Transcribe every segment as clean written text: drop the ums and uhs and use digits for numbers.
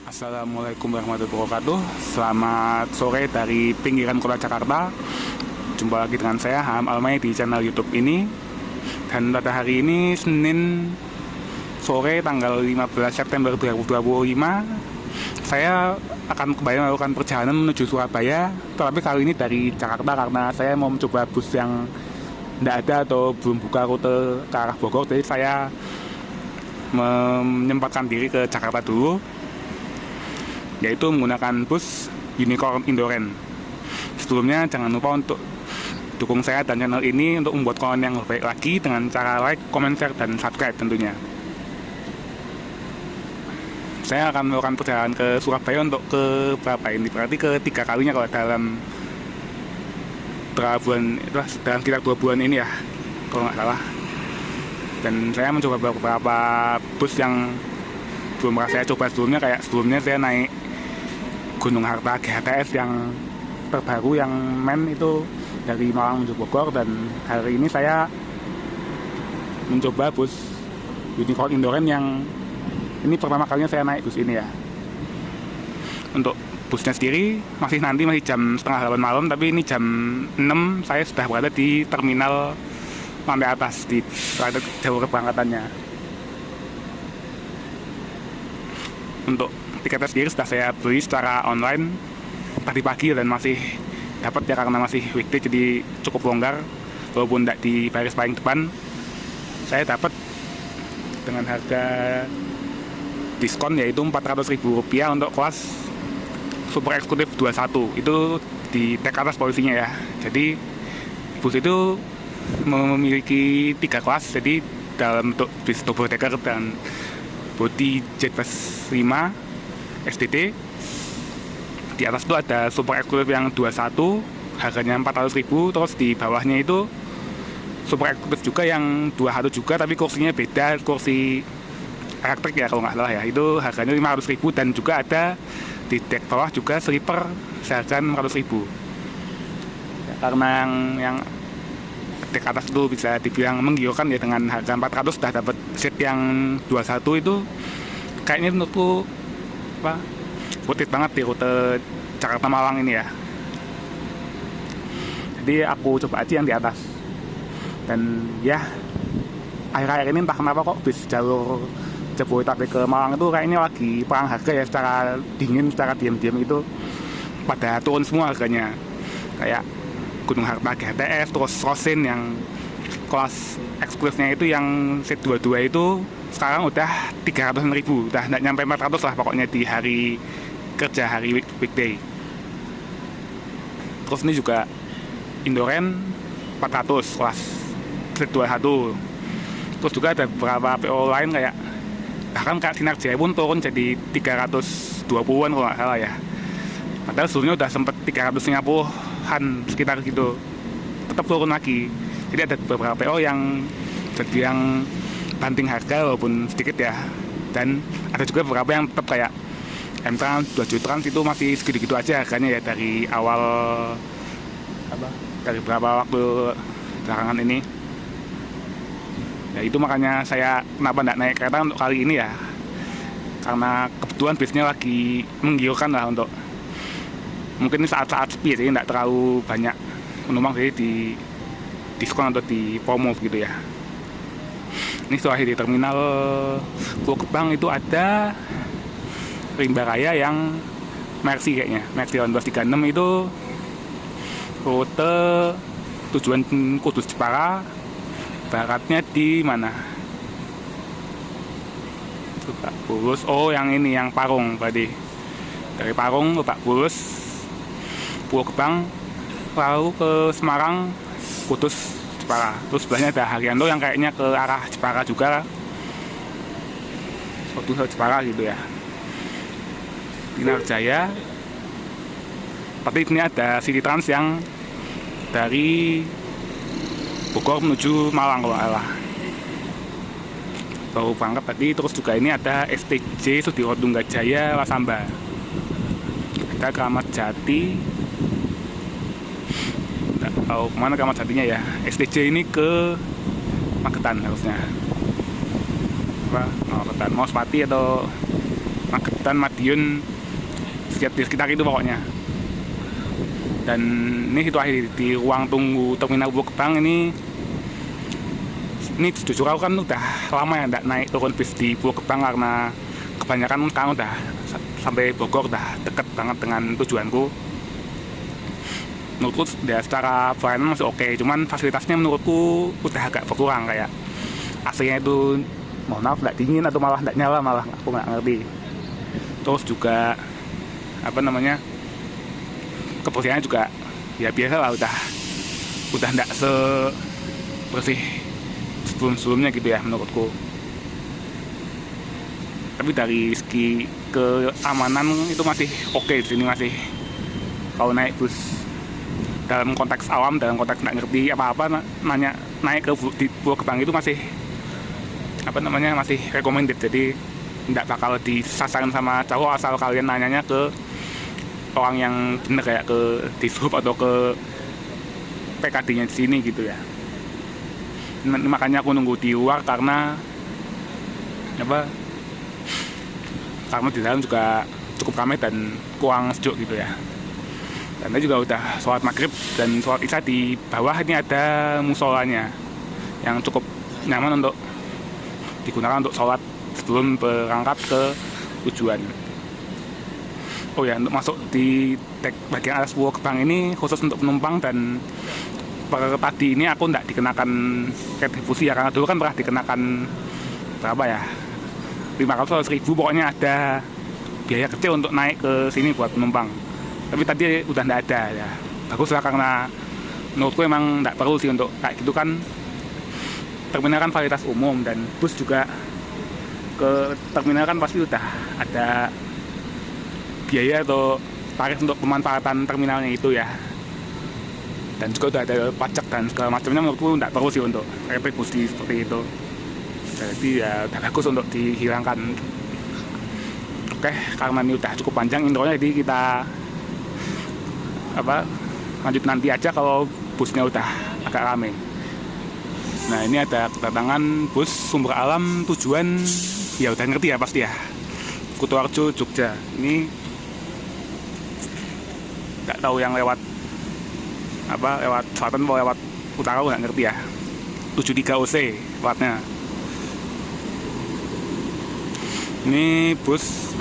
Assalamualaikum warahmatullahi wabarakatuh. Selamat sore dari pinggiran kota Jakarta. Jumpa lagi dengan saya Ham Almay di channel YouTube ini. Dan pada hari ini Senin sore tanggal 15 September 2025, saya akan kembali melakukan perjalanan menuju Surabaya. Tetapi kali ini dari Jakarta karena saya mau mencoba bus yang tidak ada atau belum buka rute ke arah Bogor. Jadi saya menyempatkan diri ke Jakarta dulu, yaitu menggunakan bus Unicorn Indoren. Sebelumnya jangan lupa untuk dukung saya dan channel ini untuk membuat konten yang lebih baik lagi dengan cara like, comment, share, dan subscribe tentunya. Saya akan melakukan perjalanan ke Surabaya untuk ke berapa ini? Berarti ketiga kalinya kalau dalam dalam sekitar 2 bulan ini ya, kalau nggak salah. Dan saya mencoba beberapa bus yang belum pernah saya coba sebelumnya. Kayak sebelumnya saya naik Gunung Harta GHTS yang terbaru, yang men itu dari Malang menuju Bogor. Dan hari ini saya mencoba bus Unicorn Indoren yang ini pertama kalinya saya naik bus ini ya. Untuk busnya sendiri masih jam setengah 8 malam, tapi ini jam 6 saya sudah berada di terminal lantai atas di jalur keberangkatannya. Untuk tiketnya sendiri sudah saya beli secara online tadi pagi dan masih dapat ya, karena masih weekday jadi cukup longgar. Walaupun tidak di baris paling depan, saya dapat dengan harga diskon yaitu Rp400.000 untuk kelas super eksekutif 21. Itu di tag atas polisinya ya. Jadi bus itu memiliki 3 kelas, jadi dalam bentuk bis double decker dan body Z5 SDT. Di atas itu ada super eksekutif yang 21, harganya Rp400.000. Terus di bawahnya itu super eksekutif juga yang 21 juga, tapi kursinya beda, kursi elektrik ya kalau nggak salah ya. Itu harganya Rp500.000. Dan juga ada di dek bawah juga sleeper seharga Rp400.000 ya, karena yang dek atas itu bisa dibilang menggiurkan ya. Dengan harga 400 sudah dapat seat yang 21. Itu kayaknya menurutku worth it banget di rute Jakarta Malang ini ya. Jadi aku coba aja yang di atas. Dan ya, akhir-akhir ini entah kenapa kok bis jalur Jabodetabek ke Malang itu kayaknya lagi perang harga ya. Secara dingin, secara diam-diam itu pada turun semua harganya. Kayak Gunung Harta GHTS, terus Rosin yang kelas eksekutifnya itu yang seat 22 itu sekarang udah 300.000, udah nggak nyampe 400 lah pokoknya di hari kerja, hari weekday. Terus ini juga Indoren 400 kelas seat 21. Terus juga ada beberapa PO lain kayak bahkan kayak Sinar Jaya pun turun jadi 320-an kalau nggak salah ya. Padahal sebelumnya udah sempet 350-an sekitar gitu, tetap turun lagi. Jadi ada beberapa PO yang jadi yang banting harga walaupun sedikit ya. Dan ada juga beberapa yang tetap kayak M-Trans, 2 Trans itu masih segitu-gitu aja harganya ya dari awal dari beberapa waktu belakangan ini. Ya itu makanya saya kenapa nggak naik kereta untuk kali ini ya, karena kebetulan bisnya lagi menggiurkan lah. Untuk mungkin ini saat-saat sepi jadi nggak terlalu banyak penumpang, jadi di diskon atau di promo gitu ya. Ini setelah di terminal Pulau Gebang itu ada Rimba Raya yang Mercy kayaknya, Mercy 1836 itu rute tujuan Kudus Jepara. Baratnya di mana? Lebak Bulus. Oh, yang ini yang Parung tadi. Dari Parung Lebak Bulus, Pulau Gebang, lalu ke Semarang, Kudus Jepara. Terus sebelahnya ada Haryanto yang kayaknya ke arah Jepara juga. Suatu Jepara gitu ya. Sinar Jaya. Tapi ini ada City Trans yang dari Bogor menuju Malang kalau salah. Baru berangkat tadi. Terus juga ini ada STJ Sudiro Tunggajaya Wasamba. Ada Kramat Jati. Nggak tahu kemana Kramat Jatinya ya. STJ ini ke Magetan harusnya. Magetan, Mospati atau Magetan, Madiun, di sekitar itu pokoknya. Dan ini situasi di ruang tunggu terminal Pulau Gebang ini jujur aku kan udah lama ya nggak naik turun bis di Pulau Gebang, karena kebanyakan kan udah sampai Bogor, udah deket banget dengan tujuanku. Menurutku ya secara pelayanan masih oke, cuman fasilitasnya menurutku udah agak berkurang, kayak AC-nya itu mohon maaf nggak dingin atau malah nggak nyala, malah aku nggak ngerti. Terus juga apa namanya, kebersihannya juga ya biasa lah, udah nggak sebersih sebelumnya gitu ya menurutku. Tapi dari segi keamanan itu masih oke di sini, masih kalau naik bus dalam konteks awam, dalam konteks nggak ngerti apa-apa, naik ke di Pulau Gebang itu masih apa namanya, masih recommended. Jadi nggak bakal disasarin sama cowok asal kalian nanyanya ke orang yang bener, kayak ke dishub atau ke PKD-nya di sini gitu ya. Makanya aku nunggu di luar karena di dalam juga cukup ramai dan kurang sejuk gitu ya. Dan tadi juga udah sholat maghrib dan sholat isya di bawah. Ini ada musolanya yang cukup nyaman untuk digunakan untuk sholat sebelum berangkat ke tujuan. Oh ya, untuk masuk di bagian atas Pulau Gebang ini khusus untuk penumpang, dan per tadi ini aku nggak dikenakan retribusi ya, karena dulu kan pernah dikenakan berapa ya, 500 atau 1000, pokoknya ada biaya kecil untuk naik ke sini buat penumpang. Tapi tadi udah nggak ada ya. Bagus lah, karena menurutku emang nggak perlu sih untuk kayak gitu kan. Terminal kan fasilitas umum, dan bus juga ke terminal kan pasti udah ada biaya atau tarif untuk pemanfaatan terminalnya itu ya. Dan juga udah ada pajak dan segala macamnya, menurutku nggak perlu sih untuk retribusi seperti itu. Jadi ya udah bagus untuk dihilangkan. Oke, karena ini udah cukup panjang intronya, jadi kita lanjut nanti aja kalau busnya udah agak rame. Nah, ini ada kedatangan bus Sumber Alam tujuan, ya udah ngerti ya pasti ya, Kutoarjo, Jogja. Ini nggak tahu yang lewat selatan atau lewat utara, nggak ngerti ya. 73 OC platnya. Ini bus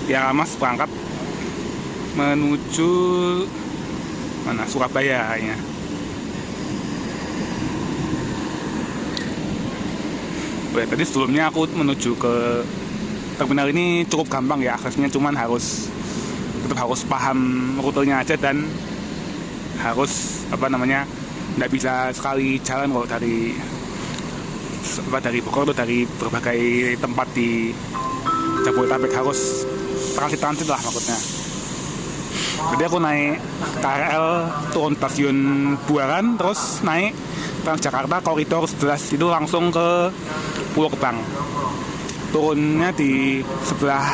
ya Mas berangkat menuju mana, Surabaya kayaknya. Tadi sebelumnya aku menuju ke terminal ini cukup gampang ya aksesnya, cuman tetap harus paham rutenya aja, dan harus nggak bisa sekali jalan kalau dari Bogor atau dari berbagai tempat di Jabodetabek, harus transit lah maksudnya. Jadi aku naik KRL turun stasiun Buaran, terus naik Transjakarta koridor 11 itu langsung ke Pulau Gebang. Turunnya di sebelah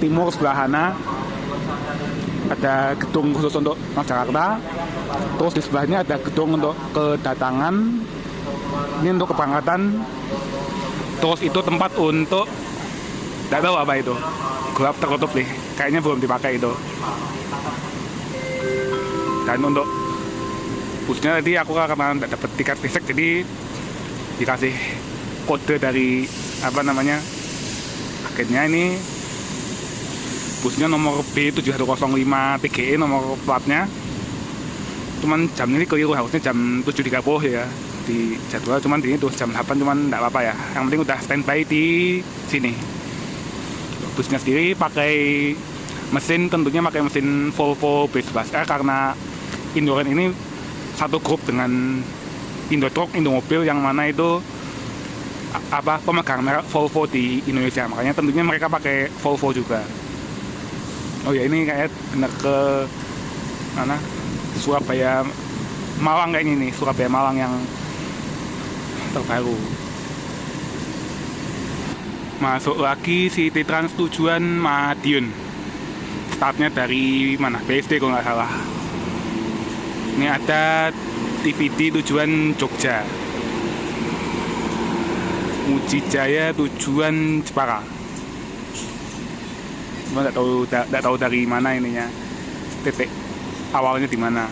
timur sebelah sana ada gedung khusus untuk Transjakarta. Terus di sebelahnya ada gedung untuk kedatangan, ini untuk keberangkatan. Terus itu tempat untuk nggak tahu apa itu, gelap tertutup nih, kayaknya belum dipakai itu. Dan untuk busnya tadi aku karena nggak dapet tiket fisik, jadi dikasih kode dari agennya. Ini busnya nomor B7105 TGE nomor platnya, cuman jam ini keliru, harusnya jam 7.30 ya di jadwal, cuman di ini tuh jam 8, cuman nggak apa-apa ya, yang penting udah standby di sini. Busnya sendiri pakai mesin, tentunya pakai mesin Volvo B11R, karena Indoren ini satu grup dengan Indotruck, Indomobil, yang mana itu pemegang merek Volvo di Indonesia, makanya tentunya mereka pakai Volvo juga. Oh ya, ini kayak bener ke mana, Surabaya Malang kayaknya, nih Surabaya Malang yang terbaru. Masuk lagi City Trans tujuan Madiun, startnya dari mana, BSD kalau nggak salah. Ini ada TVD tujuan Jogja, Muji Jaya tujuan Jepara. cuma nggak tahu dari mana ininya, titik awalnya di mana.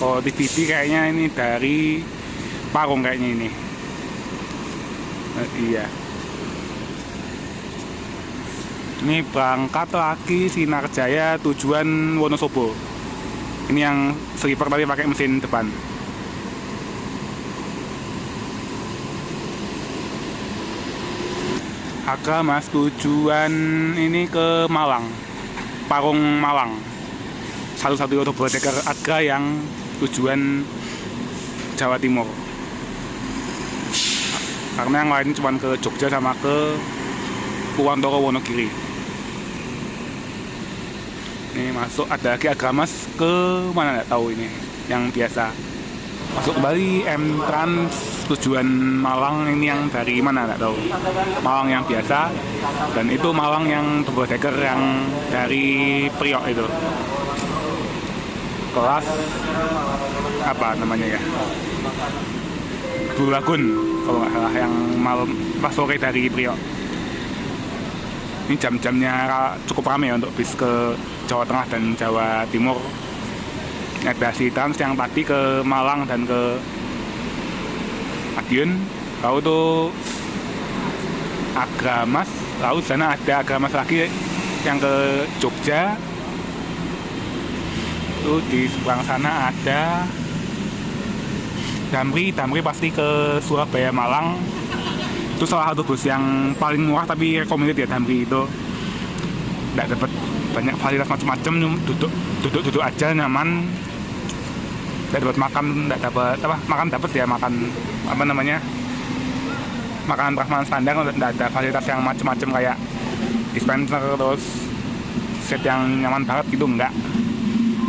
Oh, TVB kayaknya ini dari Parung kayaknya ini. Iya. Ini berangkat lagi Sinar Jaya tujuan Wonosobo. Ini yang sleeper tapi pakai mesin depan. Mas tujuan ini ke Malang, Parung Malang. Satu-satunya double-decker Agra yang tujuan Jawa Timur. Karena yang lain cuma ke Jogja sama ke Purwontoro Wonogiri. Ini masuk ada lagi Agramas ke mana nggak tahu ini, yang biasa. Masuk kembali M Trans tujuan Malang, ini yang dari mana nggak tahu. Malang yang biasa, dan itu Malang yang double decker yang dari Priok itu. Kelas apa namanya ya? Blue Lagoon kalau nggak salah, yang malam pas sore dari Priok. Ini jam-jamnya cukup ramai ya untuk bis ke Jawa Tengah dan Jawa Timur. Ada si Trans yang tadi ke Malang dan ke Madiun, lalu tuh Agramas, lalu sana ada Agramas lagi yang ke Jogja. Tuh di seberang sana ada Damri pasti ke Surabaya Malang. Itu salah satu bus yang paling murah tapi recommended ya, Damri itu. Nggak dapat banyak fasilitas macam-macam, duduk aja nyaman. Nggak dapat makan, nggak dapat apa, makan dapat ya, makan apa namanya, makanan prasmanan standar. Nggak ada fasilitas yang macam-macam kayak dispenser terus set yang nyaman banget gitu, enggak.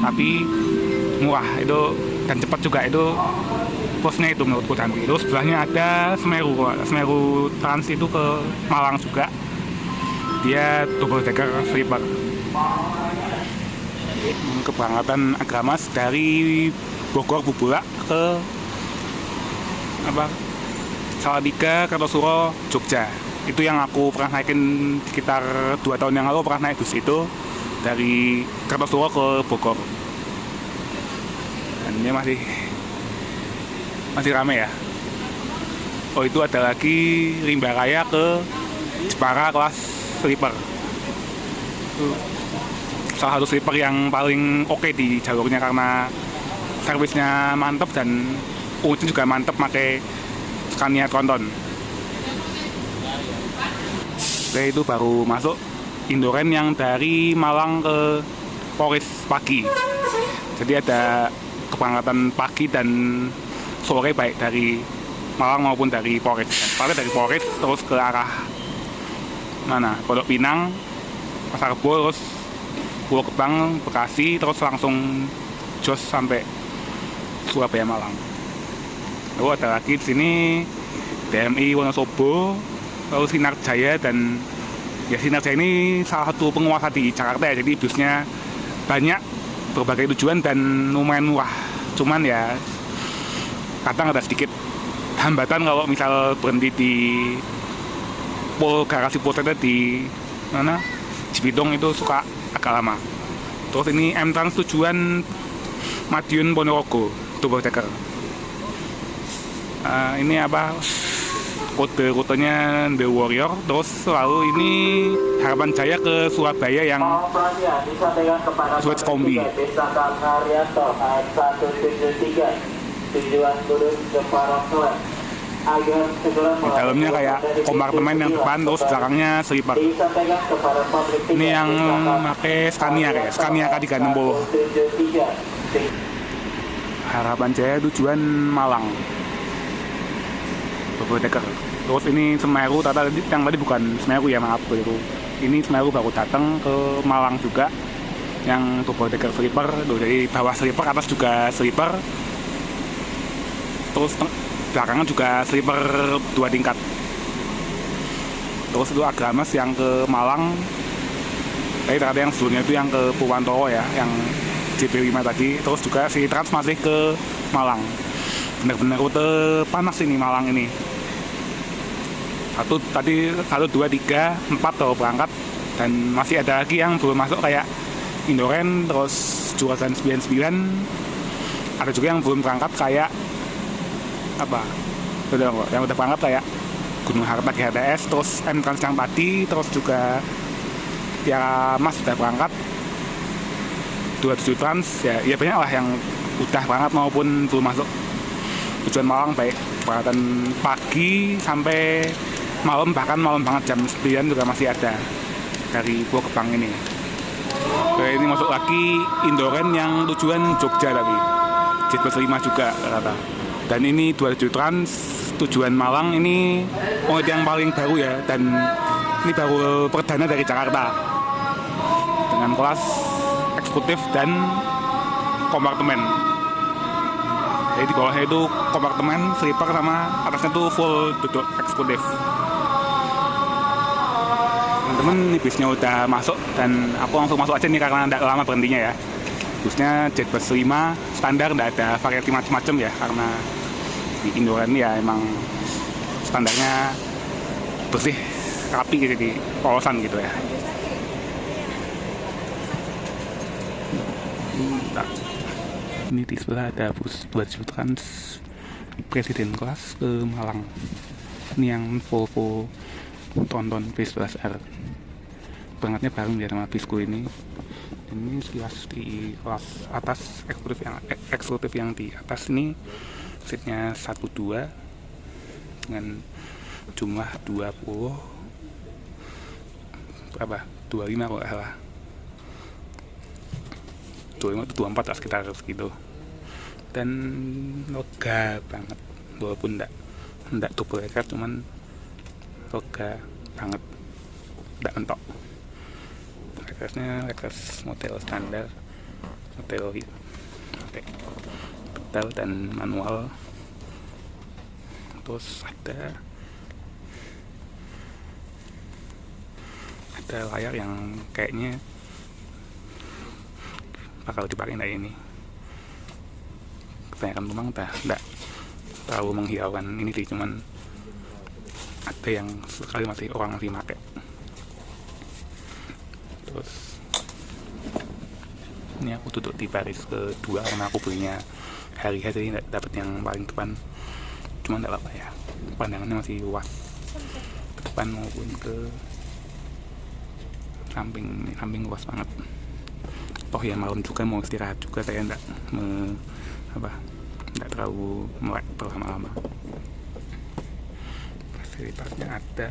Tapi murah itu dan cepat juga, itu plusnya itu menurutku. Dan itu sebelahnya ada Semeru Trans itu ke Malang juga, dia double decker sleeper. Keberangkatan Agramas dari Bogor Bubulak ke apa, Salatiga, Kartosuro, Jogja. Itu yang aku pernah naikin sekitar 2 tahun yang lalu, pernah naik bus itu dari Kartosuro ke Bogor. Dan ini masih ramai ya. Oh, itu ada lagi Rimba Raya ke Jepara kelas sleeper. Salah satu sleeper yang paling oke di jalurnya karena servisnya mantep dan unitnya juga mantep, pakai Scania Tronton. Oke, itu baru masuk Indoren yang dari Malang ke Poris pagi. Jadi ada keberangkatan pagi dan sore baik dari Malang maupun dari Poris. Paling dari Poris terus ke arah mana? Pondok Pinang, Pasar Rebo, terus Pulau Gebang, Bekasi, terus langsung jos sampai Surabaya Malang. Lalu ada lagi di sini DMI Wonosobo, lalu Sinar Jaya. Dan ya, Sinar Jaya ini salah satu penguasa di Jakarta ya, jadi busnya banyak, berbagai tujuan dan lumayan murah. Cuman ya kadang ada sedikit hambatan kalau misal berhenti di garasi Polsek di mana, Cibidong, itu suka agak lama. Terus ini M Trans tujuan Madiun Ponorogo double decker. Ini apa, rutenya The Warrior. Terus lalu ini Harapan Jaya ke Surabaya yang Switch Kombi. Di dalamnya kayak kompartemen yang depan, terus belakangnya sleeper. Ini yang pakai Scania kayak Scania K360. Harapan Jaya tujuan Malang double decker. Terus ini Semeru, yang tadi bukan Semeru ya, maaf itu. Ini Semeru baru datang ke Malang juga, yang double decker sleeper. Dari bawah sleeper, atas juga sleeper. Terus belakangan juga sleeper 2 tingkat. Terus itu Agramas yang ke Malang. Tadi ternyata yang sebelumnya itu yang ke Purwontoro ya, yang JP5 tadi. Terus juga si Trans masih ke Malang. Bener-bener rute panas ini Malang ini. 1, 2, 3, 4 kalau berangkat. Dan masih ada lagi yang belum masuk kayak Indoren, terus Juragan 99. Ada juga yang belum berangkat kayak apa? Yang udah berangkat kayak Gunung Harta GHTS, terus M Trans yang tadi, terus juga Tiara Mas sudah berangkat 27 Trans, ya banyak lah yang udah berangkat maupun belum masuk tujuan Malang, baik berangkatan pagi sampai malam, bahkan malam banget jam 9 juga masih ada dari Pulau Gebang ini. Ini masuk lagi Indoren yang tujuan Jogja tapi Jetbus 5 juga rata. Dan ini 27 Trans tujuan Malang, ini yang paling baru ya, dan ini baru perdana dari Jakarta dengan kelas eksekutif dan kompartemen. Jadi di bawahnya itu kompartemen, sleeper, sama atasnya itu full duduk eksekutif. Teman-teman, ini bisnya udah masuk dan aku langsung masuk aja nih karena tidak lama berhentinya ya. Busnya Jetbus 5 standar, tidak ada variasi macam-macam ya, karena di Indoren ini ya emang standarnya bersih, rapi gitu di polosan gitu ya. Ini di sebelah ada bus 27 Trans Presiden kelas ke Malang. Ini yang Volvo Tonton V11R. Berangkatnya bareng dia sama bisku ini. Ini sekilas di kelas atas eksekutif yang di atas ini seatnya 12 dengan jumlah 25 kalau nggak salah, 25 atau 24 lah, sekitar segitu. Dan lega banget, walaupun enggak double record, cuman lega banget, enggak mentok. Recordnya record model standar, model pedal dan manual. Terus ada layar yang kayaknya bakal dipakai dari ini. Kebanyakan memang tidak terlalu menghiraukan ini sih, cuman ada yang sekali orang masih pakai. Terus ini aku duduk di baris kedua karena aku belinya hari-hari, jadi tidak dapat yang paling depan, cuman tidak apa-apa ya, pandangannya masih luas ke depan maupun ke samping luas banget. Toh ya malam juga mau istirahat juga, saya tidak terlalu melek berlama-lama. Fasilitasnya ada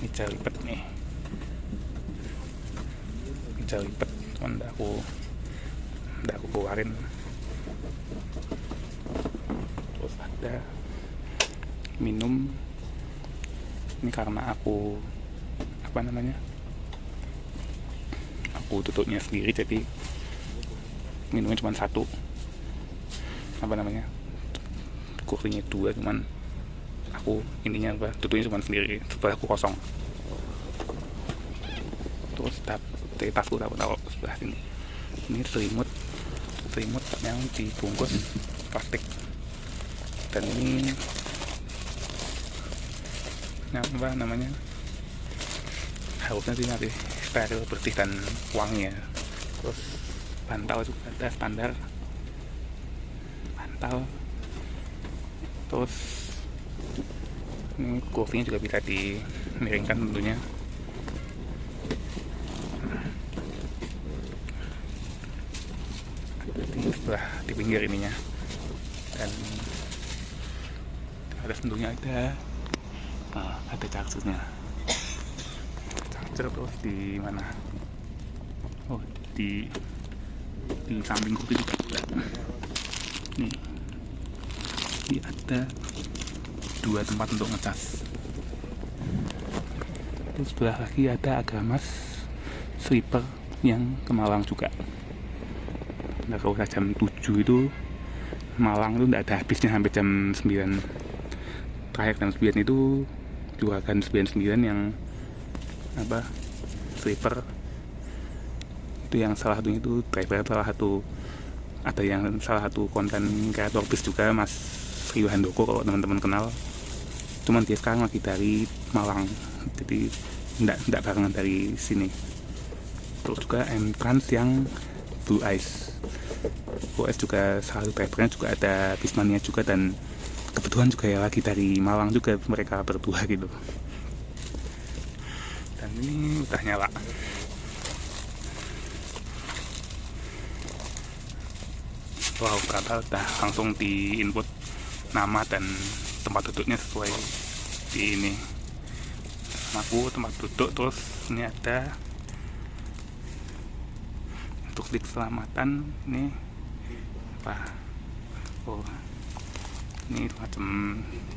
meja lipat nih, cuman tidak aku keluarin. Terus ada minum, ini karena aku tutupnya sendiri, jadi minumnya cuma satu. Kursinya 2, cuman aku tutupnya cuma sendiri, sebelah aku kosong. Terus dari tasku taruh sebelah sini. Ini selimut yang dibungkus plastik, dan ini harusnya sih masih steril, bersih dan wangi ya. Terus bantal juga ada standar bantal. Terus ini kursinya juga bisa dimiringkan tentunya. Sebelah di pinggir ininya, dan ada tentunya ada chargernya. Terus di mana? Di samping kursi juga ada. Nih, ada 2 tempat untuk ngecas. Terus sebelah lagi ada Agamas sleeper yang ke Malang juga. Nah, kalau jam 7 itu Malang itu tidak ada habisnya sampai jam 9. Terakhir jam 9 itu Juragan 99 yang sleeper itu, yang salah satunya itu driver, salah satu konten kreator bis juga, Mas Rio Handoko, kalau teman-teman kenal. Cuman dia sekarang lagi dari Malang, jadi nggak barengan dari sini. Terus juga entrance yang Blue Ice. Blue Ice juga salah satu drivernya juga ada Bismania juga, dan kebetulan juga ya lagi dari Malang juga mereka berdua gitu. Dan ini udah nyala. Wow, ternyata udah langsung di input nama dan tempat duduknya sesuai di ini. Aku tempat duduk, terus ini ada untuk di keselamatan ini apa? Oh, ini macam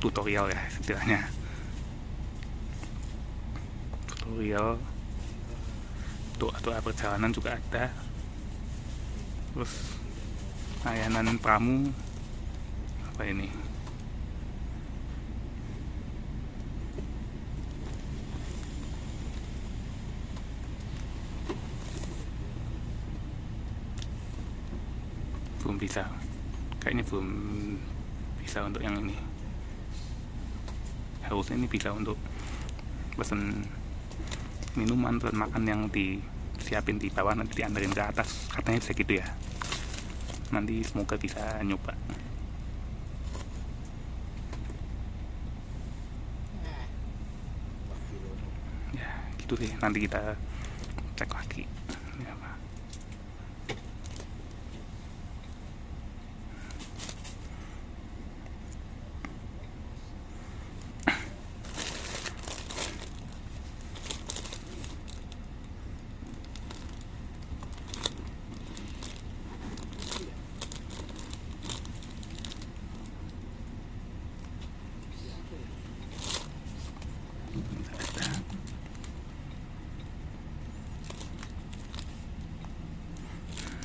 tutorial ya istilahnya. Tutorial doa perjalanan juga ada. Terus layanan pramu apa ini? Belum bisa, kayaknya belum bisa untuk yang ini. Harusnya ini bisa untuk pesen minuman dan makan yang disiapin di bawah, nanti diantarin ke atas, katanya bisa gitu ya. Nanti semoga bisa nyoba. Ya gitu sih, nanti kita cek lagi ini apa.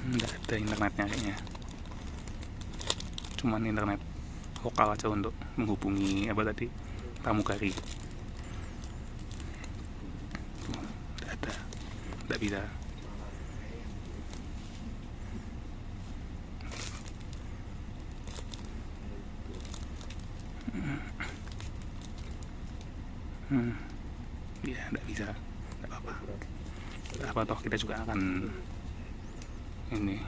Nggak ada internetnya kayaknya, cuman internet lokal aja untuk menghubungi apa tadi, pramugari. Nggak ada, nggak bisa. Ya nggak bisa, nggak apa-apa. Apa toh kita juga akan ini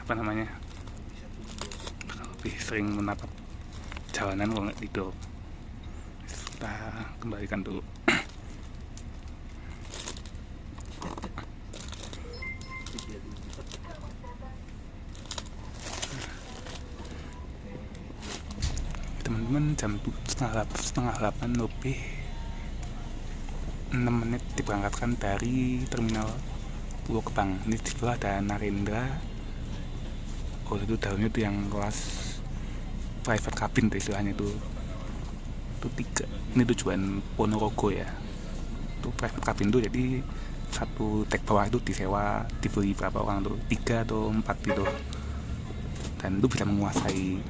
apa namanya, lebih sering menatap jalanan kalau nggak tidur. Kita kembalikan dulu. Teman-teman, jam setengah 8 lebih 6 menit diberangkatkan dari terminal Pulau Gebang. Ini di sebelah ada Narendra. Oh, itu dalamnya tuh yang kelas private cabin tuh istilahnya tuh. Itu 3. Ini tujuan Ponorogo ya. Itu private cabin tuh, jadi satu deck bawah itu disewa, dibeli berapa orang tuh, 3 atau 4 gitu. Dan itu bisa menguasai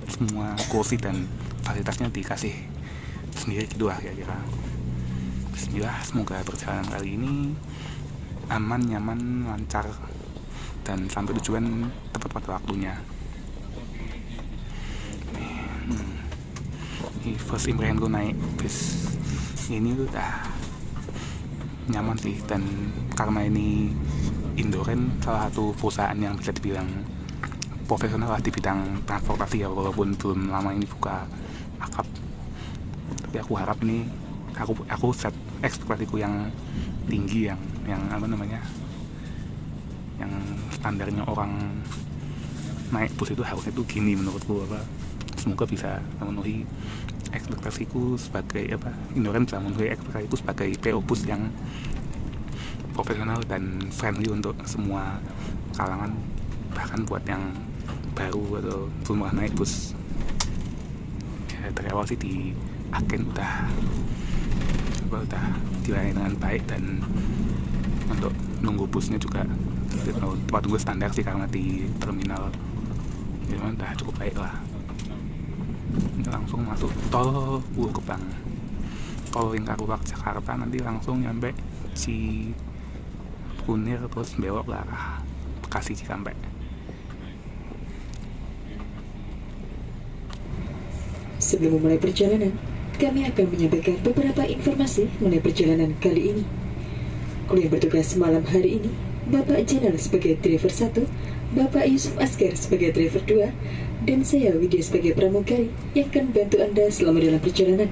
semua kursi dan fasilitasnya dikasih sendiri gitu lah kira-kira. Bismillah, semoga perjalanan kali ini aman, nyaman, lancar, dan sampai tujuan tepat pada waktunya. Ini first impression gue naik bis ini udah nyaman sih, dan karena ini Indoren, salah satu perusahaan yang bisa dibilang profesional lah di bidang transportasi ya, walaupun belum lama ini buka akap. Tapi aku harap ini, aku set ekspektasiku yang tinggi, yang apa namanya, yang standarnya orang naik bus itu harusnya itu gini menurutku. Apa, semoga bisa memenuhi ekspektasiku sebagai apa, Indoren bisa memenuhi ekspektasiku sebagai PO bus yang profesional dan friendly untuk semua kalangan, bahkan buat yang baru atau belum pernah naik bus. Ya, dari awal sih di Aken udah dilayani dengan baik, dan untuk nunggu busnya juga tempat tunggu standar sih, karena di terminal jadi udah cukup baik lah. Langsung masuk tol Pulau Gebang, tol Lingkar Jakarta, nanti langsung nyampe Cikunir, terus belok ke arah Bekasi Cikampek. Sebelum memulai perjalanan, kami akan menyampaikan beberapa informasi mengenai perjalanan kali ini. Kru yang bertugas malam hari ini, Bapak Jenal sebagai driver 1, Bapak Yusuf Asker sebagai driver 2, dan saya Widya sebagai pramugari yang akan bantu Anda selama dalam perjalanan.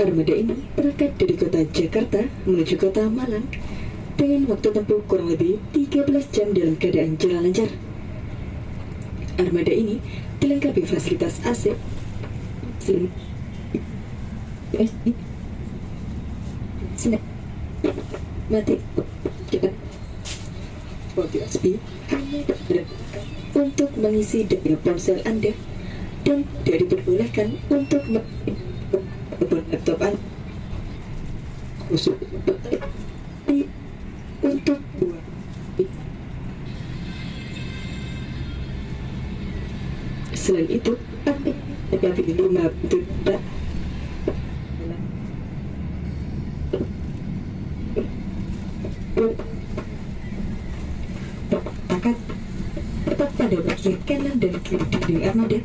Armada ini berangkat dari kota Jakarta menuju kota Malang dengan waktu tempuh kurang lebih 13 jam dalam keadaan jalan lancar. Armada ini dilengkapi fasilitas AC, mati cepat untuk mengisi data ponsel Anda dan tidak diperbolehkan untuk laptop Anda khusus untuk buat. Selain itu, tapi 5 tidak akan tepat pada bagian kanan dan kiri dinding armada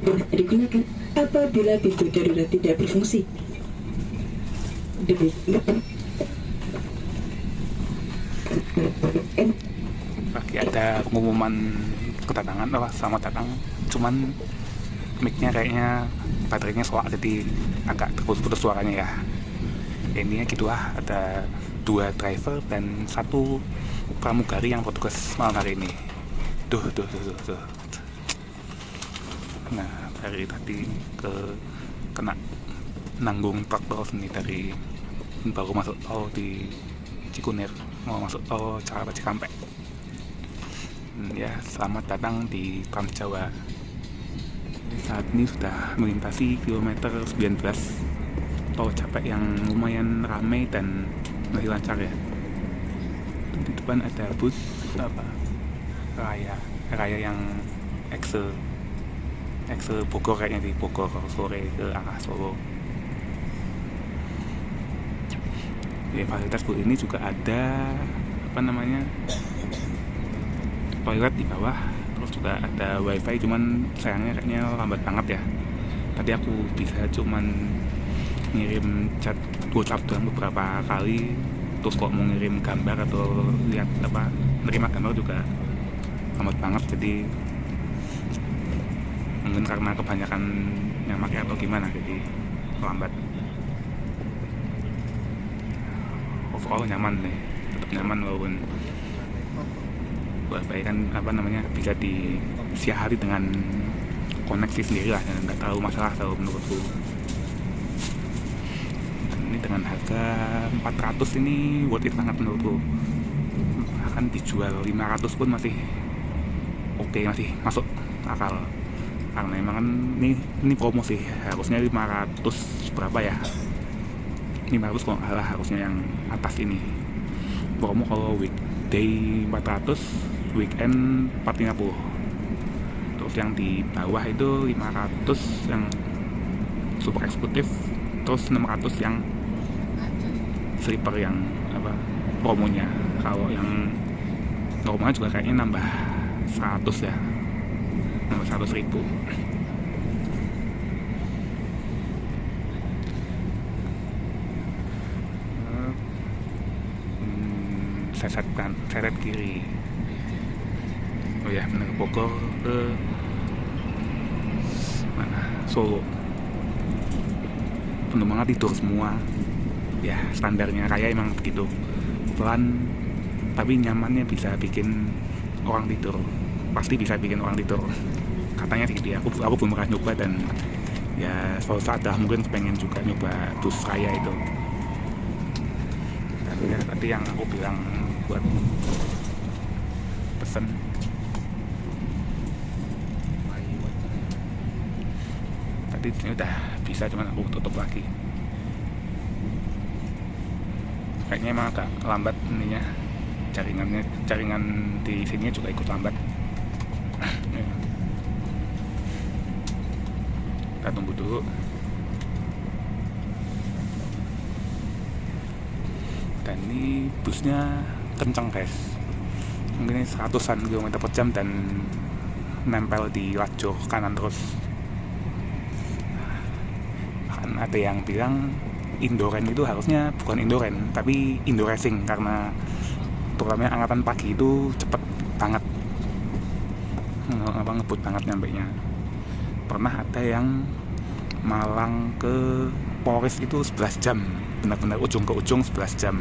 boleh digunakan apabila pintu darurat tidak berfungsi. Demikian. Lagi ada pengumuman kedatangan, selamat datang. Cuman mic-nya kayaknya baterainya soak, jadi agak terputus-putus suaranya ya. Ini gitu ada 2 driver dan 1 pramugari yang bertugas malam hari ini. Tuh. Nah, dari tadi kena nanggung truk terus nih, dari baru masuk tol di Cikunir mau masuk tol Jakarta Cikampek. Ya, selamat datang di Trans Jawa. Saat ini sudah melintasi kilometer 19 tol Capek yang lumayan ramai dan masih lancar ya. Di depan ada bus raya yang Excel Bogor, kayaknya di Bogor sore ke arah Solo. Di fasilitas bus ini juga ada toilet di bawah, terus juga ada wifi, cuman sayangnya kayaknya lambat banget ya. Tadi aku bisa cuman ngirim chat WhatsApp doang beberapa kali, terus kok mau ngirim gambar atau lihat nerima gambar juga lambat banget. Jadi mungkin karena kebanyakan yang pakai atau gimana, jadi lambat. Overall nyaman deh, tetap nyaman walaupun wifi kan bisa disiasati dengan koneksi sendiri lah, dan nggak terlalu masalah kalau menurutku. Dan ini dengan harga 400 ini worth it banget menurutku. Akan dijual 500 pun masih oke, masih masuk akal. Karena emang kan ini promo sih, harusnya 500 berapa ya, 500 kalau nggak salah harusnya yang atas ini. Promo kalau weekday 400, weekend 450. Terus yang di bawah itu 500 yang super eksekutif, terus 600 yang sleeper yang promonya. Kalau yang normalnya juga kayaknya nambah 100 ya, nambah 100.000. Seret kiri. Oh ya, benar, Bogor ke mana? Solo. Penumpangnya tidur semua. Ya, standarnya raya emang begitu. Pelan tapi nyamannya bisa bikin orang tidur. Pasti bisa bikin orang tidur. Katanya sih dia. Aku belum pernah nyoba, dan ya suatu saat mungkin pengen juga nyoba bus raya itu. Dan ya, tadi yang aku bilang buat pesen tadi sini udah bisa, cuman aku tutup lagi. Kayaknya emang agak lambat ininya, jaringan di sini juga ikut lambat. Kita tunggu dulu. Dan ini busnya kenceng guys, mungkin 100-an km per jam dan nempel di lajur kanan terus. Dan ada yang bilang Indoren itu harusnya bukan Indoren tapi Indoracing, karena turunnya angkatan pagi itu cepet banget, ngebut banget nyampenya. Pernah ada yang Malang ke Polres itu 11 jam, benar-benar ujung ke ujung 11 jam.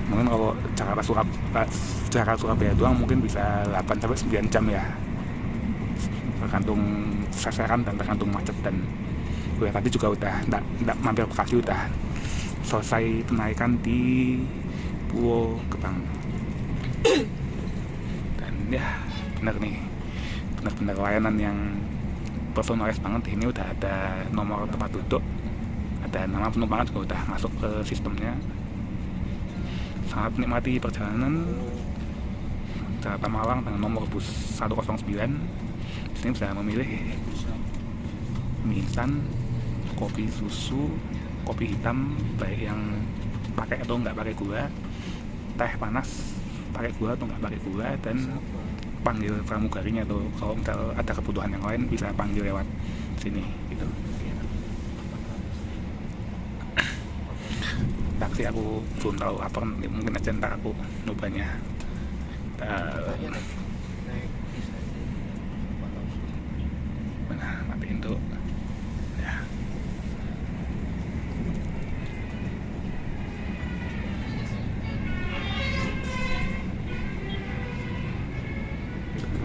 Mungkin kalau Jakarta Surabaya doang mungkin bisa 8-9 jam ya, tergantung sasaran dan tergantung macet. Dan gue tadi juga udah nggak mampir Bekasi, udah selesai penaikan di Pulau Gebang. Dan ya bener nih, bener-bener layanan yang personalis banget. Ini udah ada nomor tempat duduk, ada nama penumpang juga udah masuk ke sistemnya. Sangat menikmati perjalanan Jakarta Malang dengan nomor bus 109. Di sini bisa memilih mie instan, kopi susu, kopi hitam baik yang pakai atau nggak pakai gula, teh panas pakai gula atau nggak pakai gula, dan panggil pramugarinya, atau kalau misal ada kebutuhan yang lain bisa panggil lewat sini gitu. Taksi aku belum tahu apa, mungkin aja ntar aku nyobanya. Mana matiin tuh ya.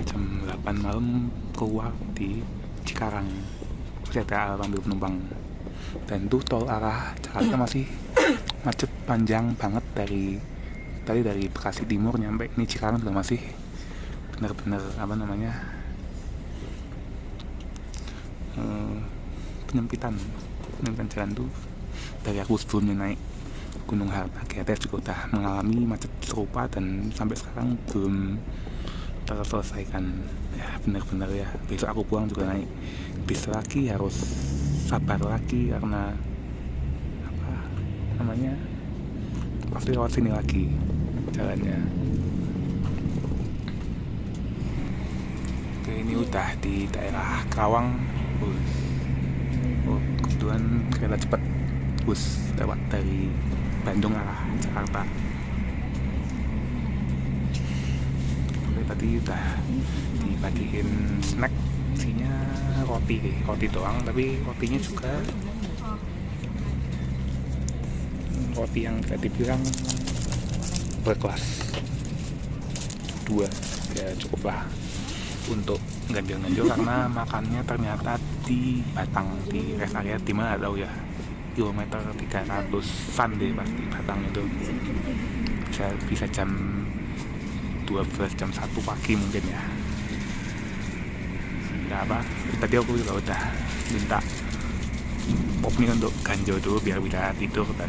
Jam 8 malam keluar di Cikarang, masih ada ambil penumpang. Dan tuh tol arah Jakarta masih macet panjang banget dari Bekasi Timur nyampe ini Cikarang juga masih bener-bener penyempitan jalan tuh. Dari aku sebelumnya naik Gunung Harta GTS juga udah mengalami macet serupa dan sampai sekarang belum terselesaikan ya. Bener-bener ya, besok aku pulang juga naik bis lagi, harus sabar lagi karena pasti lewat sini lagi jalannya. Oke, ini udah di daerah Karawang. Kebetulan kereta cepat bus lewat dari Bandung arah Jakarta. Oke, tadi udah dibagiin snack, isinya roti doang, tapi rotinya juga roti yang bisa dibilang berkelas 2 ya, cukup lah untuk ganjil-ganjil karena makannya ternyata di Batang, di rest area di mana tahu ya, kilometer 300-an deh pasti Batang itu. Bisa jam 12, jam 1 pagi mungkin ya. Nggak apa, tadi aku juga udah minta Popmi untuk ganjil dulu biar bisa tidur dan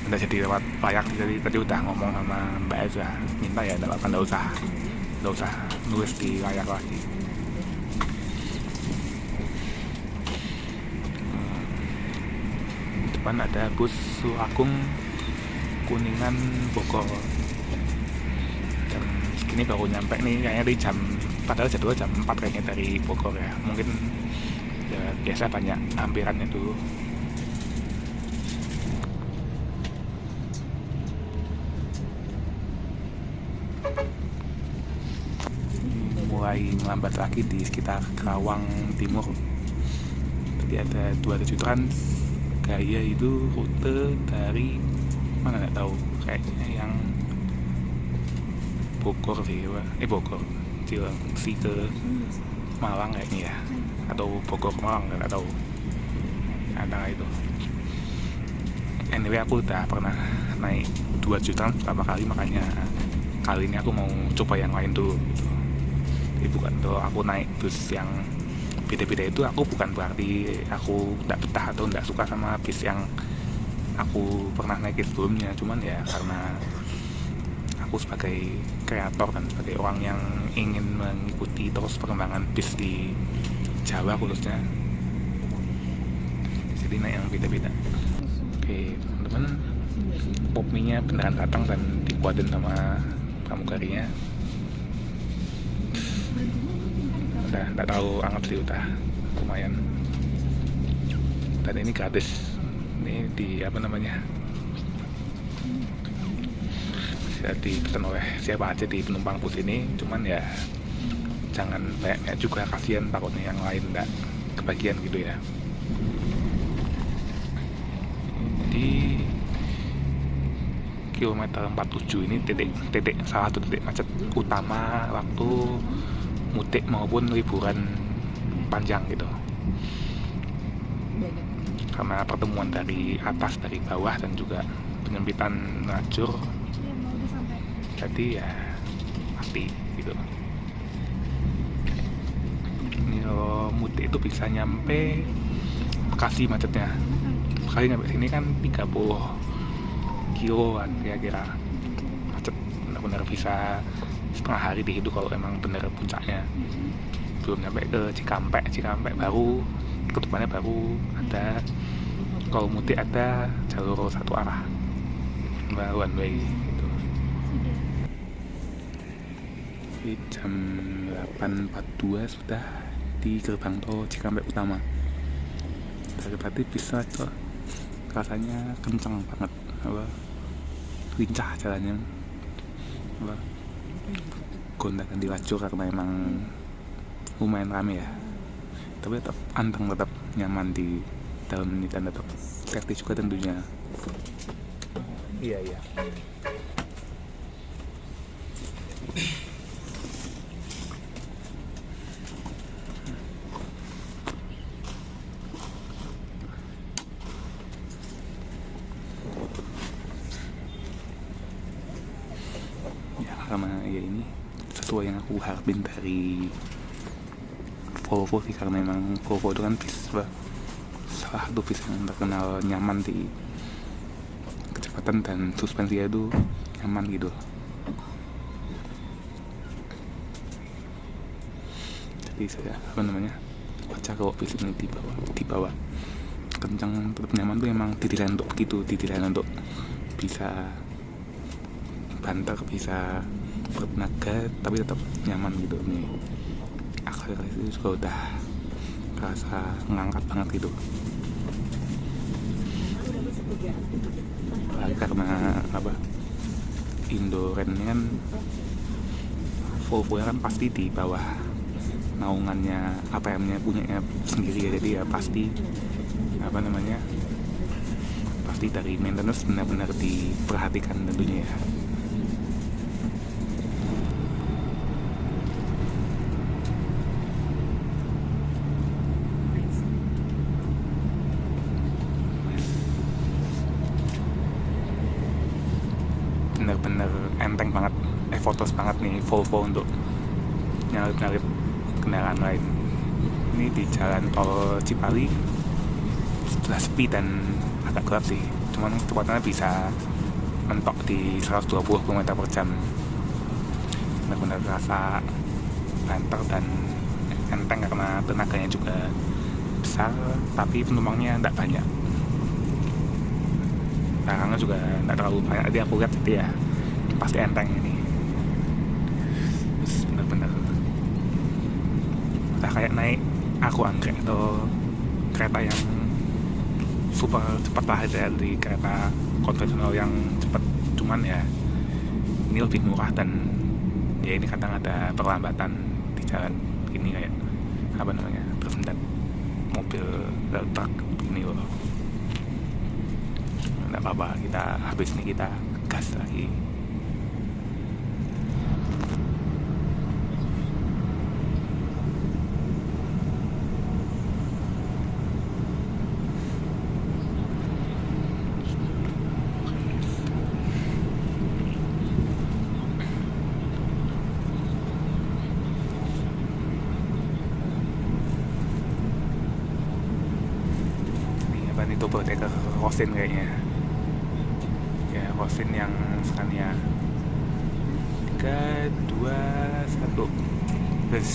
udah jadi lewat layak. Jadi tadi udah ngomong sama Mbak Eza, minta ya nggak usah nulis di layak lagi. Depan ada bus Suagung Kuningan Bogor. Jam segini baru nyampe nih kayaknya di padahal jadwal jam 4 kayaknya dari Bogor ya. Mungkin ya, biasa banyak hampirannya dulu. Mulai melambat lagi di sekitar Karawang Timur. Tadi ada 27 Trans Gaya, itu rute dari mana nggak tahu, kayaknya yang Bogor sih, Bogor Cilengsi ke Malang kayaknya ya, atau Bogor ke Malang nggak tahu antara itu. Anyway, aku udah pernah naik 2 juta pertama kali, makanya kali ini aku mau coba yang lain dulu gitu. Jadi bukan tuh aku naik bus yang beda-beda itu, aku bukan berarti aku nggak betah atau nggak suka sama bis yang aku pernah naik sebelumnya. Cuman ya karena aku sebagai kreator dan sebagai orang yang ingin mengikuti terus perkembangan bis di Jawa khususnya, jadi naik yang beda-beda. Oke teman-teman, Popmi-nya beneran datang dan dibuatin sama pramugarinya. Udah nggak tahu anget sih, udah lumayan. dan ini gratis. Ini di apa namanya, bisa dipesan oleh siapa aja di penumpang bus ini, cuman ya jangan banyak juga, kasihan takutnya yang lain nggak kebagian gitu ya. Di kilometer 47 ini salah satu titik macet utama waktu mudik maupun liburan panjang gitu, karena pertemuan dari atas dari bawah dan juga penyempitan lajur, jadi ya pasti gitu. Ini kalau mudik itu bisa nyampe Bekasi macetnya. Bekasi nyampe sini kan 30 kiloan kira-kira macet, benar-benar bisa setengah hari dihidup kalau emang bener puncaknya. Belum nyampe ke Cikampek baru kedepannya baru ada, kalau mudik ada jalur satu arah, one way gitu. Di jam 8.42 sudah di gerbang tol Cikampek Utama. Dari tadi bisa tuh rasanya kencang banget, lincah jalannya, gonta-ganti lajur karena emang lumayan rame ya, tapi tetap anteng, tetap nyaman di dalam ini, dan tetap safety juga tentunya. Iya ya, karena ya ini sesuai yang aku harapin dari Volvo sih, karena memang Volvo itu kan salah satu bis yang terkenal nyaman di kecepatan dan suspensinya itu nyaman gitu. Jadi saya baca kalau bis ini dibawa kencang tetap nyaman tuh emang didesain untuk begitu, didesain untuk bisa banter, bisa bertenaga tapi tetap nyaman gitu. Nih akselerasi itu juga udah rasa ngangkat banget gitu. Karena Indoren ini kan Volvo kan pasti di bawah naungannya APM-nya punyanya sendiri ya, jadi ya pasti pasti dari maintenance benar-benar diperhatikan tentunya ya. Bener-bener enteng banget, effortless banget nih Volvo untuk nyalip kendaraan lain. Ini di jalan tol Cipali sudah sepi dan agak gelap sih, cuman kecepatannya bisa mentok di 120 km/jam. Benar-benar rasa lancar dan enteng karena tenaganya juga besar, tapi penumpangnya tidak banyak. Belakangnya juga tidak terlalu banyak, jadi aku lihat jadi ya pasti enteng ini. Terus bener-bener udah kayak naik anggrek atau kereta yang super cepat lah aja dari kereta konvensional yang cepat, cuman ya ini lebih murah dan ya ini kadang ada perlambatan di jalan ini, kayak tersendat mobil truk ini loh. Nggak apa-apa, kita habis ini kita gas lagi. Ini double decker Rosin kayaknya ya, Rosin yang Scania. 3, 2, 1 bus.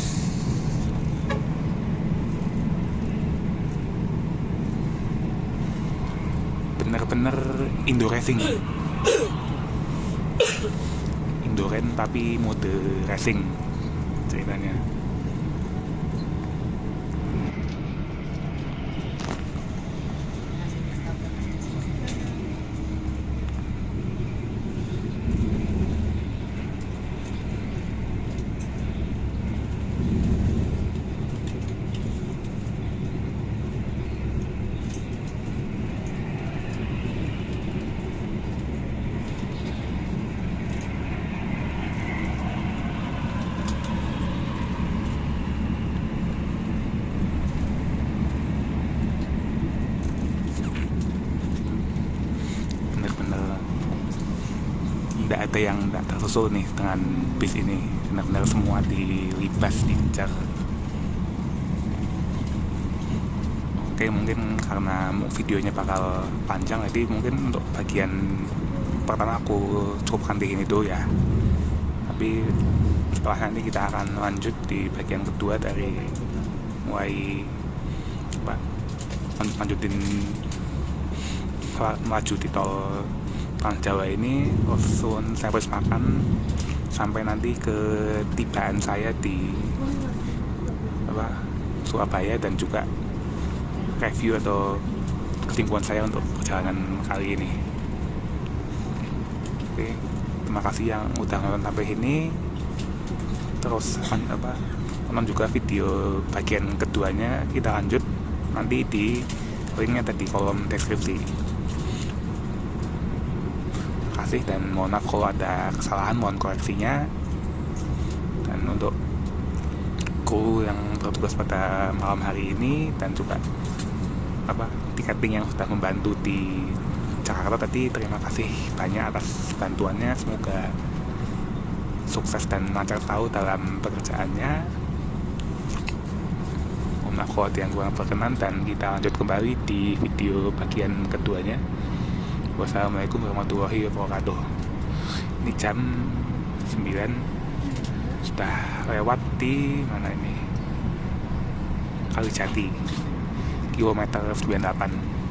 Bener-bener Indo Racing, Indoren tapi mode racing ceritanya. rute yang tidak tersusul nih dengan bis ini, benar-benar semua dilibas, dikejar. Oke, mungkin karena videonya bakal panjang, jadi mungkin untuk bagian pertama aku cukupkan di sini dulu ya. Tapi setelah nanti kita akan lanjut di bagian kedua dari mulai lanjutin melaju di tol Trans Jawa ini, Osun Service makan sampai nanti ketibaan saya di Surabaya, dan juga review atau kesimpulan saya untuk perjalanan kali ini. Oke, terima kasih yang udah nonton sampai ini. Terus nonton juga video bagian keduanya, kita lanjut nanti di linknya tadi kolom deskripsi. Terima kasih dan mohon maaf kalau ada kesalahan, mohon koreksinya. Dan untuk kru yang bertugas pada malam hari ini dan juga tiketing yang sudah membantu di Jakarta tadi, terima kasih banyak atas bantuannya. Semoga sukses dan lancar tahu dalam pekerjaannya. Mohon maaf kalau ada yang kurang berkenan, dan kita lanjut kembali di video bagian keduanya. Wassalamualaikum warahmatullahi wabarakatuh. Ini jam 9, sudah lewat di mana ini, Kalijati, kilometer 98.